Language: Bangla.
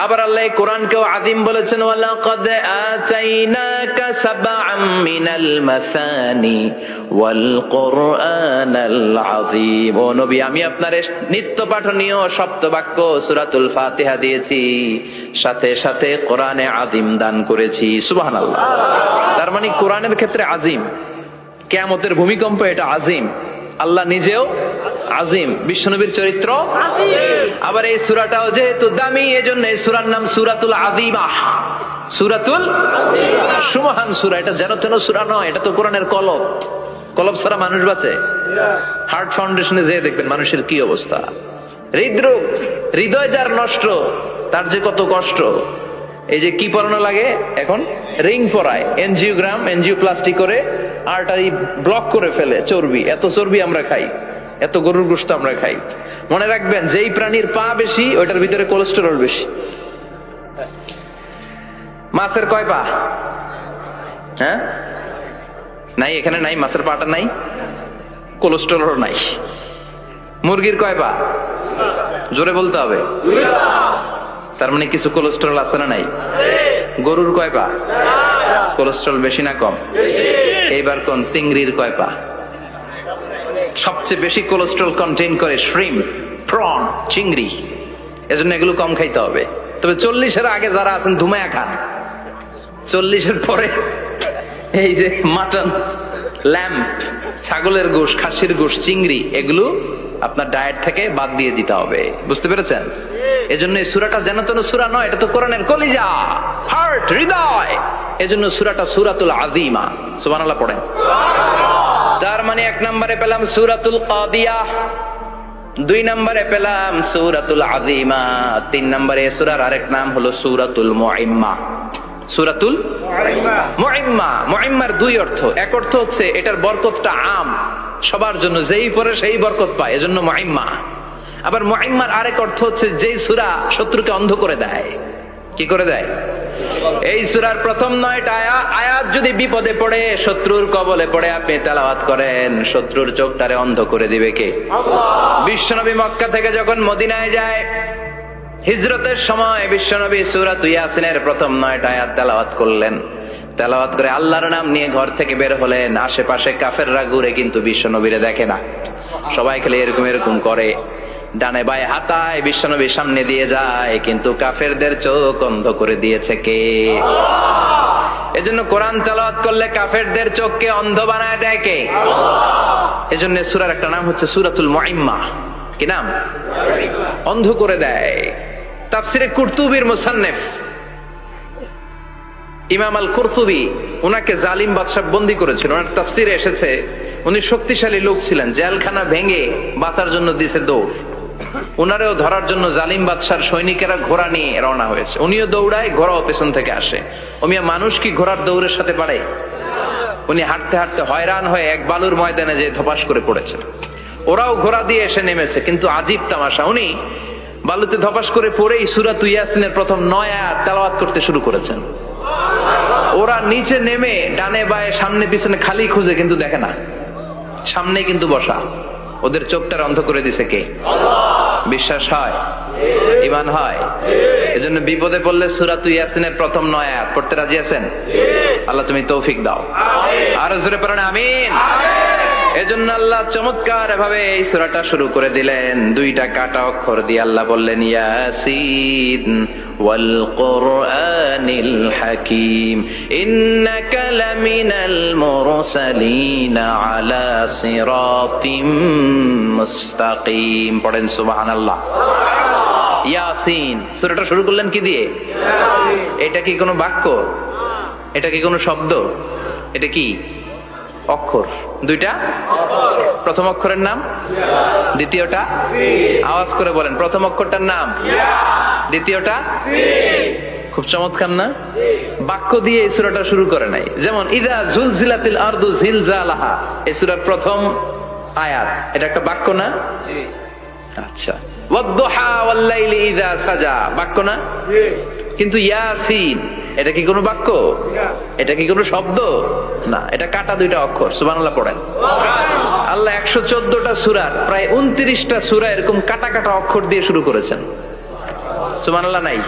আবার আল্লাহ কোরআনকেও আযীম বলেছেন, ওয়ালাকাদ আতাইনাকা সাবআম মিনাল মাসানি ওয়াল কুরআনাল আযীম। ও নবী, আমি আপনারে নিত্য পাঠনীয় সপ্তবাক্য সূরাতুল ফাতিহা দিয়েছি, সাথে সাথে কোরআনে আযীম দান করেছি। সুবহানাল্লাহ। তার মানে কোরআনের ক্ষেত্রে আযীম, কিয়ামতের ভূমিকম্প এটা আযীম, আল্লাহ নিজেও আযীম, বিশ্বনবীর চরিত্র আযীম। আবার এই সূরাটাও যেহেতু দামি, এজন্য এই সূরার নাম সূরাতুল আযীমা। সূরাতুল আযীমা, সুমহান সূরা। এটা যেন তেন সূরা নয়, এটা তো কোরআনের কলব। কলব ছাড়া মানুষ বাঁচে? হার্ট ফাউন্ডেশনে যেয়ে দেখবেন মানুষের কি অবস্থা। হৃদরোগ, হৃদয় যার নষ্ট, তার যে কত কষ্ট। এই যে কি পরানো লাগে এখন, রিং পরায়, এনজিওগ্রাম, এনজিওপ্লাস্টি করে আর্টারি ব্লক করে ফেলে। চর্বি, এত চর্বি আমরা খাই, এত গরুর গোশত আমরা খাই। মনে রাখবেন, যেই প্রাণীর পা বেশি ওইটার ভিতরে কোলেস্টেরল বেশি। মাছের কয় পা? হ্যাঁ, নাই, এখানে নাই, মাছের পাটা নাই, কোলেস্টেরল নাই। মুরগির কয় পা? জোরে বলতে হবে। তার মানে কিছু কোলেস্টেরল আছে না নাই? গরুর কয় পা? কোলেস্টেরল বেশি না কম? এইবার কোন চিংড়ির কয় পা? সবচেয়ে বেশি কোলেস্টেরল কন্টেইন করে শ্রিম্প, প্রন, চিংড়ি। এজন্য এগুলো কম খাইতে হবে। তবে 40-এর আগে যারা আছেন ধুমায়া খান, 40-এর পরে এই যে মাটন, ল্যাম্প, ছাগলের গোশ, খাসির গোশ, চিংড়ি, এগুলো আপনার ডায়েট থেকে বাদ দিয়ে দিতে হবে। বুঝতে পেরেছেন? এজন্য এই সূরাটা যেন তেন সূরা নয়, এটা তো কোরআনের কলিজা, হার্ট, হৃদয়। এজন্য সূরাটা সূরাতুল আযীমা। সুবহানাল্লাহ পড়েন। তার মানে 1 নম্বরে পেলাম সূরাতুল কাদিয়াহ, 2 নম্বরে পেলাম সূরাতুল আযীমা, 3 নম্বরে সূরার আরেক নাম হলো সূরাতুল মুইম্মা। সূরাতুল মুইম্মা। মুইম্মার 2 অর্থ। এক অর্থ হচ্ছে এটার বরকতটা আম, সবার জন্য, যেই পড়ে সেই বরকত পায়, এজন্য মুইম্মা। আবার মুইম্মার আরেক অর্থ হচ্ছে যেই সূরা শত্রুকে অন্ধ করে দেয়। কি করে দেয়? এই সূরার প্রথম 9টা আয়াত যদি বিপদে পড়ে, শত্রুর কবলে পড়ে আপনি তেলাওয়াত করেন, শত্রুর চোখটারে অন্ধ করে দিবে কে? আল্লাহ। বিশ্বনবী মক্কা থেকে যখন মদিনায় যায়, হিজরতের সময় বিশ্বনবী সূরাতুল ইয়াসিনের প্রথম 9টা আয়াত তেলাওয়াত করলেন। তেলাওয়াত করে আল্লাহর নাম নিয়ে ঘর থেকে বের হলেন। আশেপাশে কাফেররা ঘুরে কিন্তু বিশ্বনবীরে দেখে না। সবাই খেলে এরকম এরকম করে, ডানে বায়ে হাতায়, বিশ্বনবীর সামনে দিয়ে যায়, কিন্তু কাফেরদের চোখ অন্ধ করে দিয়েছে কে? আল্লাহ। এজন্য কোরআন তেলাওয়াত করলে কাফেরদের চোখকে অন্ধ বানায় দেয় কে? আল্লাহ। এজন্য সূরার একটা নাম হচ্ছে সূরাতুল মুইম্মা। কি নাম? অন্ধ করে দেয়। তাফসিরে কুরতুবির মুসান্নিফ ইমাম আল কুরতুবি, উনাকে জালিম বাদশা বন্দী করেছিল। ওনার তাফসিরে এসেছে উনি শক্তিশালী লোক ছিলেন, জেলখানা ভেঙে বাঁচার জন্য দিছে দৌড়। উনারেও ধরার জন্য জালিম বাদশার সৈনিকেরা ঘোড়া নিয়ে রওনা হয়েছে। উনিও দৌড়ায়, ঘোড়াও পেছন থেকে আসে। ওমিয়া মানুষ কি ঘোড়ার দৌড়ের সাথে পারে? উনি হাঁটতে হাঁটতে হয়রান হয়ে এক বালুর ময়দানে যে ধপাস করে পড়েছে। ওরাও ঘোড়া দিয়ে এসে নেমেছে, কিন্তু আজীব তামাশা, উনি বালুতে ধপাস করে পড়েই সূরাতুল ইয়াসিনের প্রথম 9 আয়াত তেলাওয়াত করতে শুরু করেছেন। ওরা নিচে নেমে ডানে বায়ে সামনে পিছনে খালি খুঁজে, কিন্তু দেখে না, সামনে কিন্তু বসা। ওদের চোখটা অন্ধ করে দিছে কে? আল্লাহ। বিশ্বাস হয়? ঈমান হয়? এজন্য বিপদে পড়লে সূরাতুল ইয়াসিনের প্রথম 9 আয়াত পড়তে রাজি আছেন? আল্লাহ তুমি তৌফিক দাও। আর জোরে পড়েন আমিন। এজন্য আল্লাহ চমৎকার ভাবে এই সূরাটা শুরু করে দিলেন। 2টা কাটা অক্ষর দিয়ে আল্লাহ বললেন, ইয়াসিন ওয়াল কুরআনিল হাকীম ইন্নাকা লামিনাল মুরসালিন আলা সিরাতিম মুস্তাকিম। পড়েন সুবহানাল্লাহ। ইয়াসিন। সূরাটা শুরু করলেন কি দিয়ে? ইয়াসিন। এটা কি কোনো বাক্য? এটা কি কোনো শব্দ? এটা কি অক্ষর? 2টা। প্রথম অক্ষরের নাম, দ্বিতীয়টা আওয়াজ করে বলেন, প্রথম অক্ষরটার নাম, দ্বিতীয়টা। খুব চমৎকার না? বাক্য দিয়ে এই সূরাটা শুরু করে নাই। যেমন ইযা জুলজিলাতিল আরদু জিলজালাহা, এই সূরার প্রথম আয়াত, এটা একটা বাক্য না? আচ্ছা। ওয়াদ-দুহা ওয়াল-লাইলি ইযা সাজা, বাক্য না? কিন্তু ইয়াসিন, এটা কি কোনো বাক্য? এটা কি কোনো শব্দ? না, এটা কাটা 2টা অক্ষর। সুবহানাল্লাহ পড়েন। আল্লাহ 114টা সূরার প্রায় 29টা সূরা এরকম কাটা কাটা অক্ষর দিয়ে শুরু করেছেন। সুবহানাল্লাহ নাই?